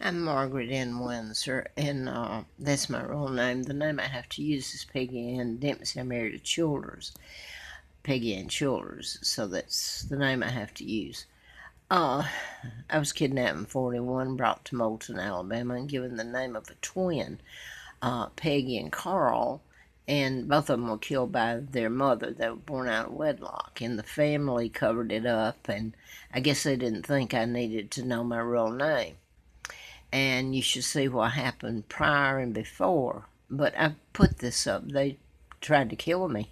I'm Margaret Ann Windsor, and that's my real name. The name I have to use is Peggy Ann Dempsey. I'm married to Childers, Peggy Ann Childers, so that's the name I have to use. Uh, I was kidnapped in 41, brought to Moulton, Alabama, and given the name of a twin, Peggy and Carl, and both of them were killed by their mother. They were born out of wedlock, and the family covered it up, and I guess they didn't think I needed to know my real name. And you should see what happened prior and before. But I put this up. They tried to kill me.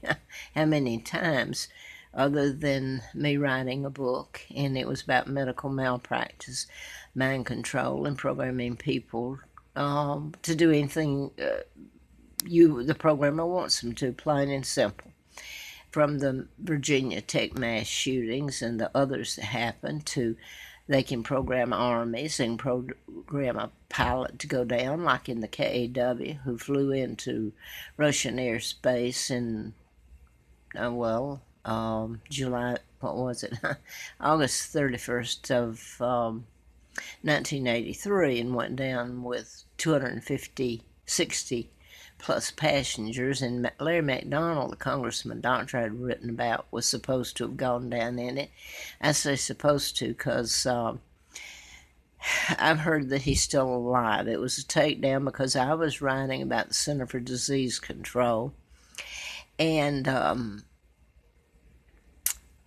How many times? Other than me writing a book, and it was about medical malpractice, mind control, and programming people to do anything the programmer wants them to, plain and simple. From the Virginia Tech mass shootings and the others that happened to they can program armies and program a pilot to go down, like in the KAW, who flew into Russian airspace in, July, what was it? August 31st of 1983, and went down with 250, 60 plus passengers. And Larry McDonald, the congressman Doctor had written about, was supposed to have gone down in it. I say supposed to because I've heard that he's still alive. It was a takedown because I was writing about the Center for Disease Control and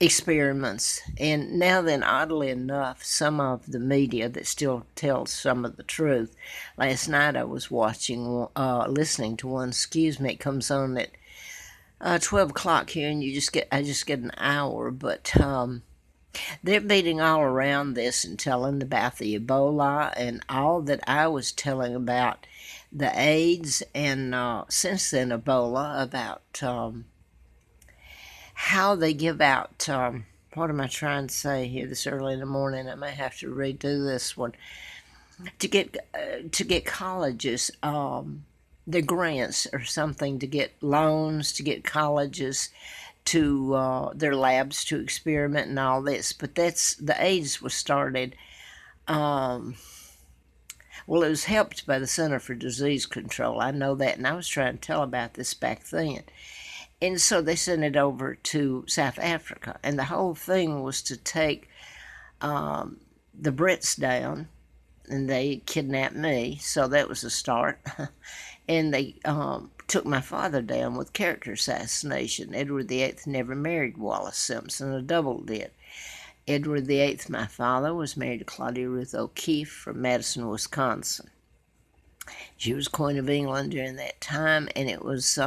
experiments. And now then, oddly enough, some of the media that still tells some of the truth. Last night I was listening to one, it comes on at 12 o'clock here, and I just get an hour, but they're beating all around this and telling about the Ebola and all that I was telling about the AIDS and since then Ebola, about how they give out, what am I trying to say here this early in the morning? I may have to redo this one. To get colleges, the grants or something, to get loans, to get colleges to their labs to experiment and all this. But the AIDS was started. It was helped by the Center for Disease Control. I know that, and I was trying to tell about this back then. And so they sent it over to South Africa, and the whole thing was to take the Brits down, and they kidnapped me, so that was a start. And they took my father down with character assassination. Edward VIII never married Wallace Simpson, a double did. Edward VIII, my father, was married to Claudia Ruth O'Keefe from Madison, Wisconsin. She was Queen of England during that time, and it was,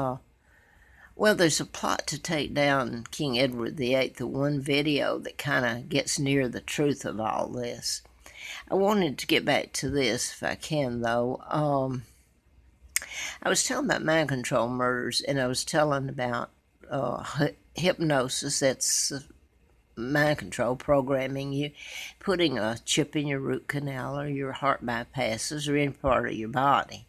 there's a plot to take down King Edward VIII, the one video that kind of gets near the truth of all this. I wanted to get back to this if I can, though. I was telling about mind control murders, and I was telling about hypnosis. That's mind control, programming you, putting a chip in your root canal or your heart bypasses or any part of your body.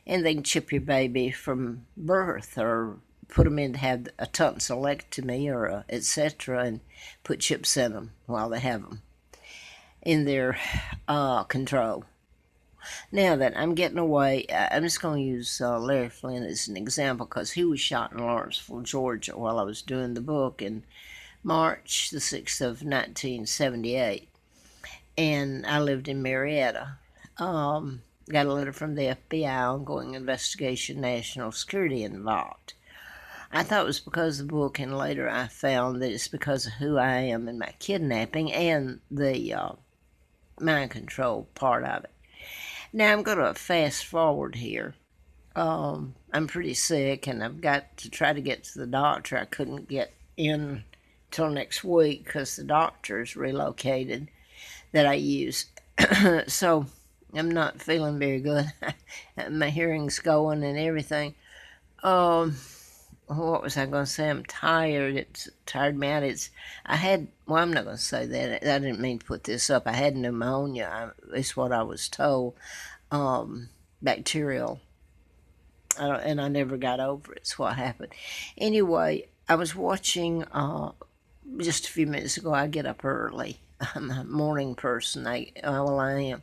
And they can chip your baby from birth or put them in to have a tonsillectomy or etc. and put chips in them while they have them in their control. Now that I'm getting away, I'm just going to use Larry Flynn as an example because he was shot in Lawrenceville, Georgia while I was doing the book in March the 6th of 1978. And I lived in Marietta. Got a letter from the FBI, ongoing investigation, national security involved. I thought it was because of the book, and later I found that it's because of who I am and my kidnapping and the mind control part of it. Now I'm going to fast forward here. I'm pretty sick, and I've got to try to get to the doctor. I couldn't get in till next week because the doctor's relocated that I use. So I'm not feeling very good. My hearing's going and everything. What was I going to say? I'm tired. It's tired me out. I'm not going to say that. I didn't mean to put this up. I had pneumonia. It's what I was told. Bacterial. And I never got over it. It's what happened. Anyway, I was watching just a few minutes ago. I get up early. I'm a morning person. I am.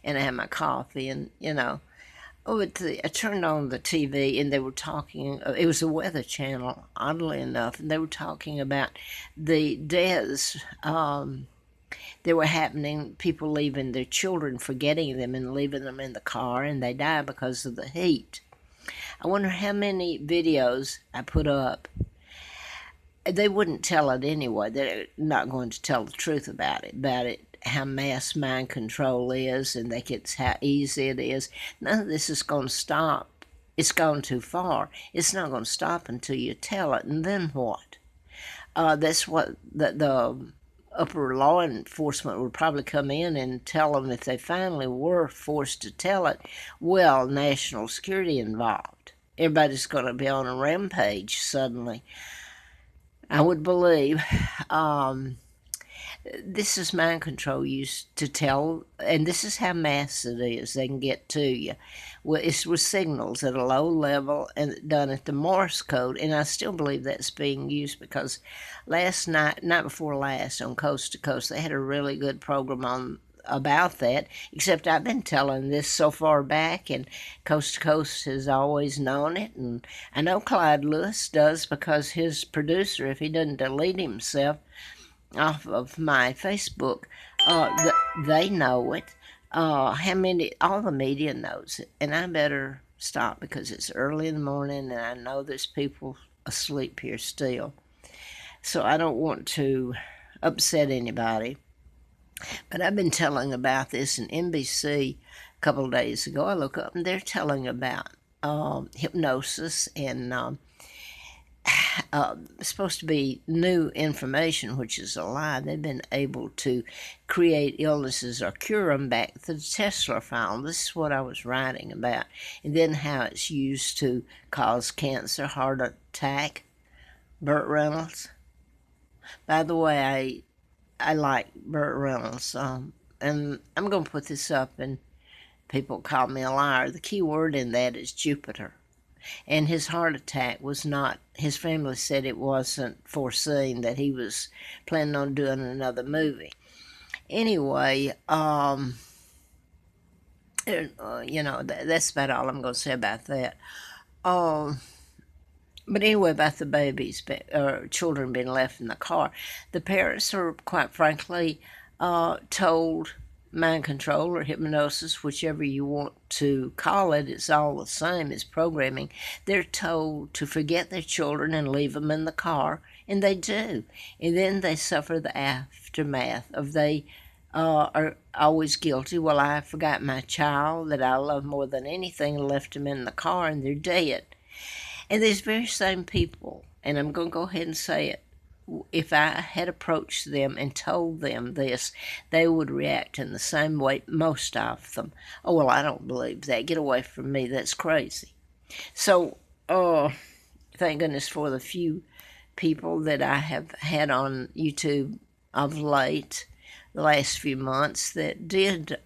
and I had my coffee, and I turned on the TV and they were talking. It was a Weather Channel, oddly enough, and they were talking about the deaths that were happening. People leaving their children, forgetting them, and leaving them in the car, and they die because of the heat. I wonder how many videos I put up. They wouldn't tell it anyway. They're not going to tell the truth about it, how mass mind control is, and it's how easy it is. None of this is going to stop. It's gone too far. It's not going to stop until you tell it, and then what? That's what the upper law enforcement would probably come in and tell them if they finally were forced to tell it. Well, national security involved. Everybody's going to be on a rampage suddenly. I would believe. This is mind control used to tell, and this is how mass it is. They can get to you. Well, it's with signals at a low level and done at the Morse code, and I still believe that's being used because last night before last, on Coast to Coast, they had a really good program about that, except I've been telling this so far back, and Coast to Coast has always known it, and I know Clyde Lewis does because his producer, if he doesn't delete himself off of my Facebook, they know it. All the media knows it, and I better stop because it's early in the morning, and I know there's people asleep here still, so I don't want to upset anybody. But I've been telling about this in NBC a couple of days ago. I look up and they're telling about hypnosis and supposed to be new information, which is a lie. They've been able to create illnesses or cure them back to the Tesla file. This is what I was writing about. And then how it's used to cause cancer, heart attack. Burt Reynolds. By the way, I like Burt Reynolds, and I'm going to put this up, and people call me a liar. The key word in that is Jupiter. And his heart attack was not, his family said it wasn't foreseen, that he was planning on doing another movie. Anyway, that's about all I'm going to say about that. But anyway, about the babies or children being left in the car, the parents are, quite frankly, told mind control or hypnosis, whichever you want to call it, it's all the same as programming. They're told to forget their children and leave them in the car, and they do. And then they suffer the aftermath of they are always guilty. Well, I forgot my child that I love more than anything and left him in the car, and they're dead. And these very same people, and I'm going to go ahead and say it, if I had approached them and told them this, they would react in the same way, most of them. Oh, well, I don't believe that. Get away from me. That's crazy. So, thank goodness for the few people that I have had on YouTube of late, the last few months, that did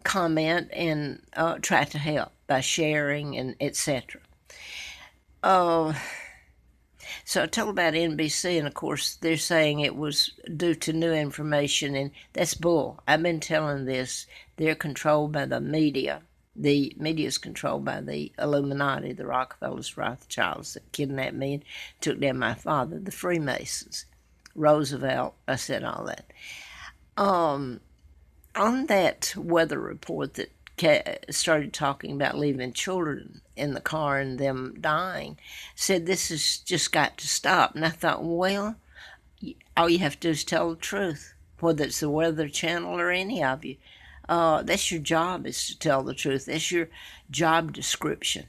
comment and try to help by sharing and etc. So I told about NBC, and of course they're saying it was due to new information, and that's bull. I've been telling this. They're controlled by the media. The media is controlled by the Illuminati, the Rockefellers, Rothschilds that kidnapped me and took down my father, the Freemasons, Roosevelt. I said all that. On that weather report that started talking about leaving children in the car and them dying, said this has just got to stop. And I thought, well, all you have to do is tell the truth, whether it's the Weather Channel or any of you. That's your job, is to tell the truth. That's your job description.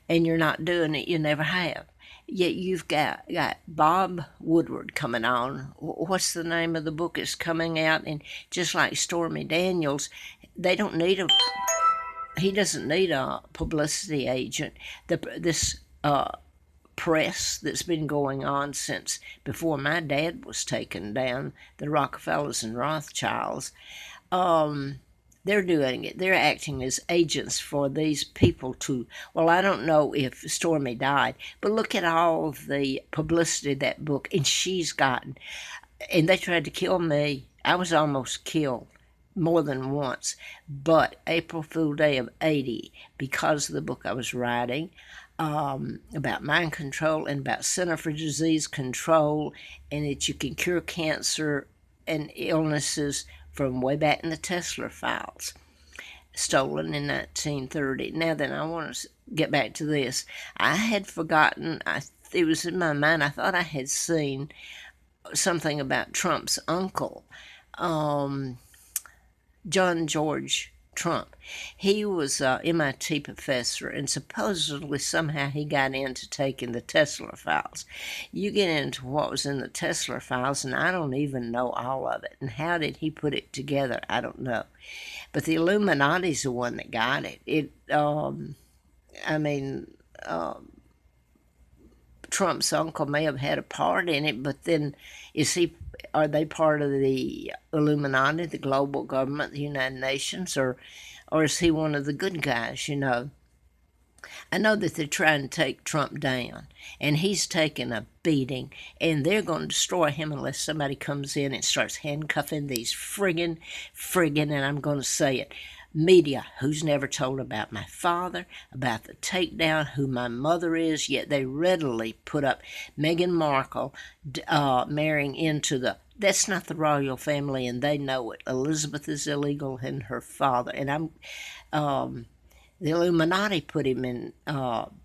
And you're not doing it. You never have. Yet you've got Bob Woodward coming on. What's the name of the book? It's coming out, and just like Stormy Daniels, he doesn't need a publicity agent. This press that's been going on since before my dad was taken down, the Rockefellers and Rothschilds, they're doing it. They're acting as agents for these people to, well, I don't know if Stormy died, but look at all of the publicity that book, and she's gotten. And they tried to kill me. I was almost killed more than once. But April Fool Day of 80, because of the book I was writing about mind control and about Center for Disease Control, and that you can cure cancer and illnesses from way back in the Tesla files, stolen in 1930. Now then, I want to get back to this. I had forgotten, it was in my mind, I thought I had seen something about Trump's uncle, John George Trump. He was an MIT professor, and supposedly somehow he got into taking the Tesla files. You get into what was in the Tesla files, and I don't even know all of it. And how did he put it together? I don't know. But the Illuminati's the one that got it. Trump's uncle may have had a part in it, but then are they part of the Illuminati, the global government, the United Nations, or is he one of the good guys, I know that they're trying to take Trump down, and he's taking a beating, and they're going to destroy him unless somebody comes in and starts handcuffing these friggin', and I'm going to say it, media who's never told about my father, about the takedown, who my mother is, yet they readily put up Meghan Markle marrying into that's not the royal family, and they know it. Elizabeth is illegal, and her father, and the Illuminati put him in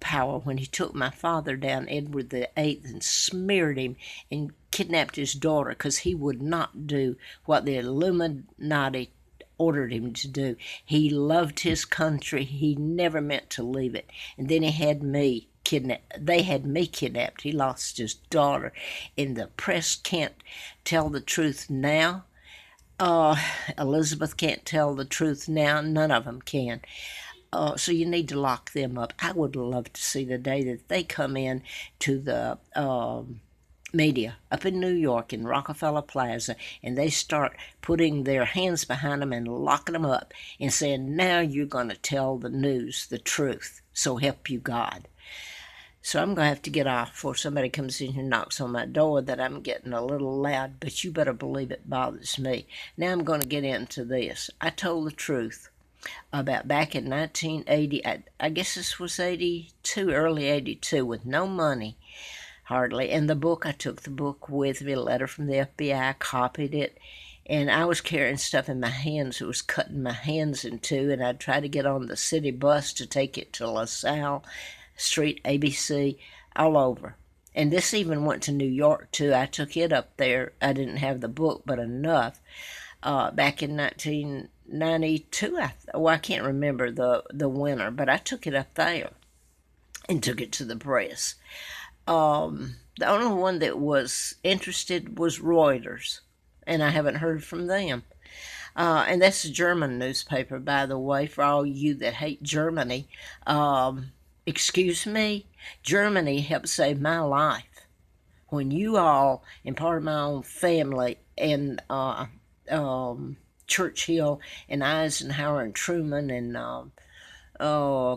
power when he took my father down, Edward VIII, and smeared him and kidnapped his daughter because he would not do what the Illuminati ordered him to do. He loved his country. He never meant to leave it. And then he had me kidnapped. They had me kidnapped. He lost his daughter. And the press can't tell the truth now. Elizabeth can't tell the truth now. None of them can. So you need to lock them up. I would love to see the day that they come in to the media up in New York in Rockefeller Plaza, and they start putting their hands behind them and locking them up and saying, now you're going to tell the news the truth, so help you God. So I'm going to have to get off before somebody comes in here and knocks on my door that I'm getting a little loud, but you better believe it bothers me. Now I'm going to get into this. I told the truth about back in 1980, I guess this was 82, early 82, with no money, hardly. And the book, I took the book with me, a letter from the FBI, copied it, and I was carrying stuff in my hands. It was cutting my hands in two, and I'd try to get on the city bus to take it to LaSalle Street, ABC, all over. And this even went to New York, too. I took it up there. I didn't have the book, but enough. Back in 1992, I can't remember the winter, but I took it up there and took it to the press. The only one that was interested was Reuters, and I haven't heard from them. And that's a German newspaper, by the way, for all you that hate Germany. Excuse me, Germany helped save my life. When you all, and part of my own family, and Churchill and Eisenhower and Truman and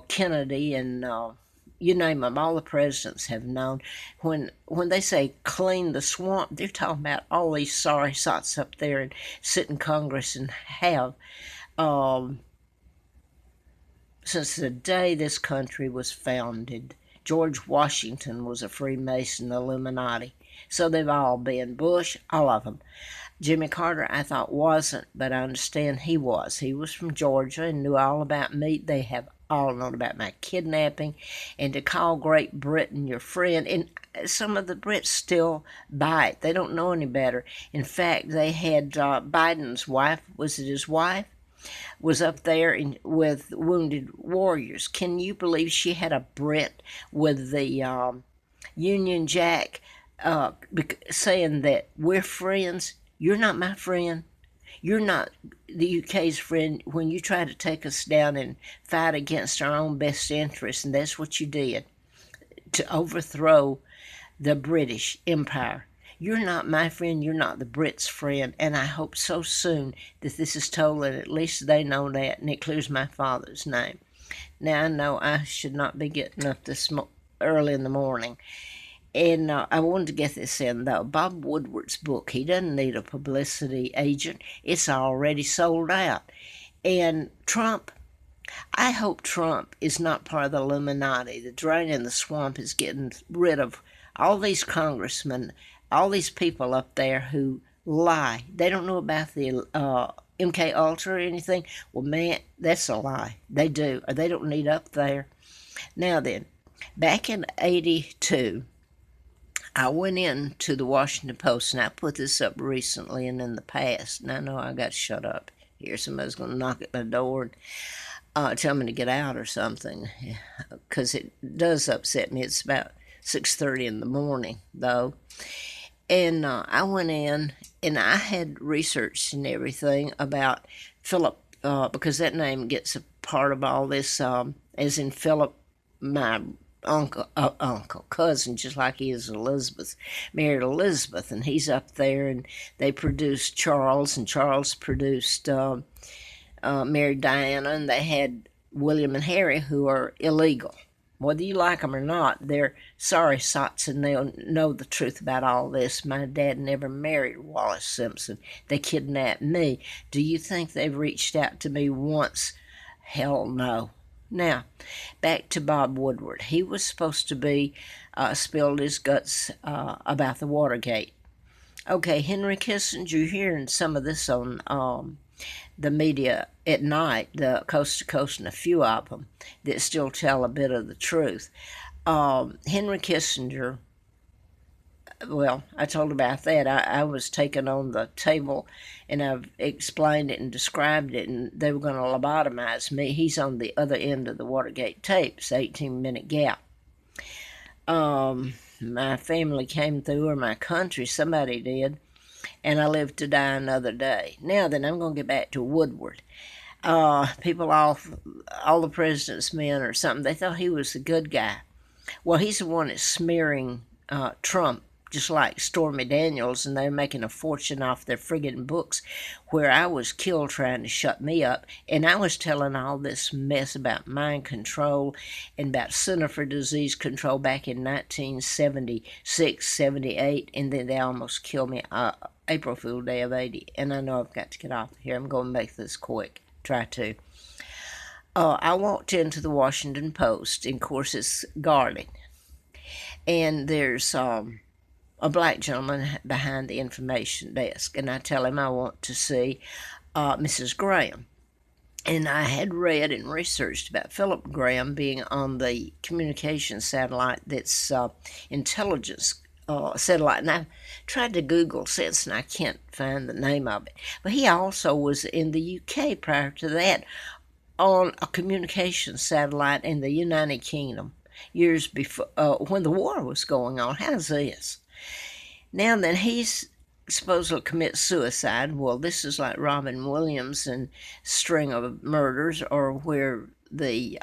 Kennedy and you name them, all the presidents have known. When they say clean the swamp, they're talking about all these sorry sots up there and sit in Congress and have, since the day this country was founded. George Washington was a Freemason, Illuminati. So they've all been. Bush, all of them. Jimmy Carter, I thought wasn't, but I understand he was. He was from Georgia and knew all about me. They have all known about my kidnapping. And to call Great Britain your friend, and some of the Brits still bite. They don't know any better. In fact, they had Biden's wife, was it his wife? Was up there with wounded warriors. Can you believe she had a Brit with the Union Jack saying that we're friends? You're not my friend. You're not the UK's friend when you try to take us down and fight against our own best interests, and that's what you did to overthrow the British Empire. You're not my friend, you're not the Brits' friend, and I hope so soon that this is told and at least they know that, and it clears my father's name. Now, I know I should not be getting up this early in the morning, And I wanted to get this in, though. Bob Woodward's book, he doesn't need a publicity agent. It's already sold out. And Trump, I hope Trump is not part of the Illuminati. The drain in the swamp is getting rid of all these congressmen, all these people up there who lie. They don't know about the MK Ultra or anything. Well, man, that's a lie. They do. They don't need up there. Now then, back in 82, I went in to the Washington Post, and I put this up recently and in the past, and I know I got shut up here. Somebody's going to knock at my door and tell me to get out or something, because it does upset me. It's about 6:30 in the morning, though. And I went in, and I had researched and everything about Philip, because that name gets a part of all this, as in Philip, my cousin, just like he is Elizabeth, married Elizabeth, and he's up there, and they produced Charles, and Charles produced married Diana, and they had William and Harry, who are illegal. Whether you like them or not, they're sorry sots, and they'll know the truth about all this. My dad never married Wallace Simpson. They kidnapped me. Do you think they've reached out to me once? Hell no. Now, back to Bob Woodward. He was supposed to be spilled his guts about the Watergate. Okay, Henry Kissinger, you're hearing some of this on the media at night, the Coast to Coast, and a few of them that still tell a bit of the truth. Henry Kissinger, well, I told about that. I was taken on the table, and I've explained it and described it, and they were going to lobotomize me. He's on the other end of the Watergate tapes, 18-minute gap. My family came through, or my country, somebody did, and I lived to die another day. Now then, I'm going to get back to Woodward. People all the president's men or something, they thought he was the good guy. Well, he's the one that's smearing Trump, just like Stormy Daniels, and they're making a fortune off their friggin' books, where I was killed trying to shut me up, and I was telling all this mess about mind control and about Center for Disease Control back in 1976, 78, and then they almost killed me April Fool Day of 80, and I know I've got to get off here. I'm going to make this quick. Try to. I walked into the Washington Post, and of course it's guarded, and there's a black gentleman behind the information desk, and I tell him I want to see Mrs. Graham. And I had read and researched about Philip Graham being on the communication satellite that's intelligence satellite, and I tried to Google since, and I can't find the name of it. But he also was in the UK prior to that on a communication satellite in the United Kingdom years before, when the war was going on. How's this? Now then, he's supposed to commit suicide. Well, this is like Robin Williams and String of Murders, or where the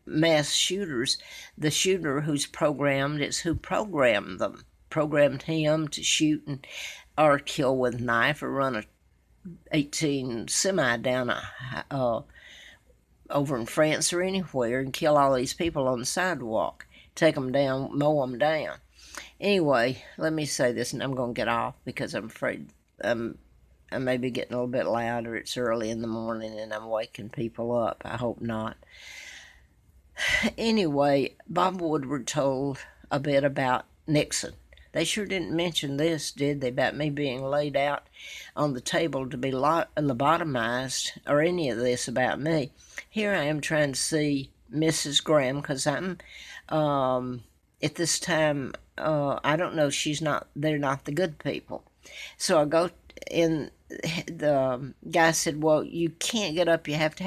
mass shooters, the shooter who's programmed is who programmed them, programmed him to shoot and or kill with a knife, or run a 18 semi down over in France or anywhere and kill all these people on the sidewalk, take them down, mow them down. Anyway, let me say this, and I'm going to get off because I'm afraid I may be getting a little bit louder. It's early in the morning and I'm waking people up. I hope not. Anyway, Bob Woodward told a bit about Nixon. They sure didn't mention this, did they, about me being laid out on the table to be lobotomized, or any of this about me. Here I am trying to see Mrs. Graham, because I'm, at this time, I don't know, they're not the good people. So I go in, the guy said, well, you can't get up, you have to have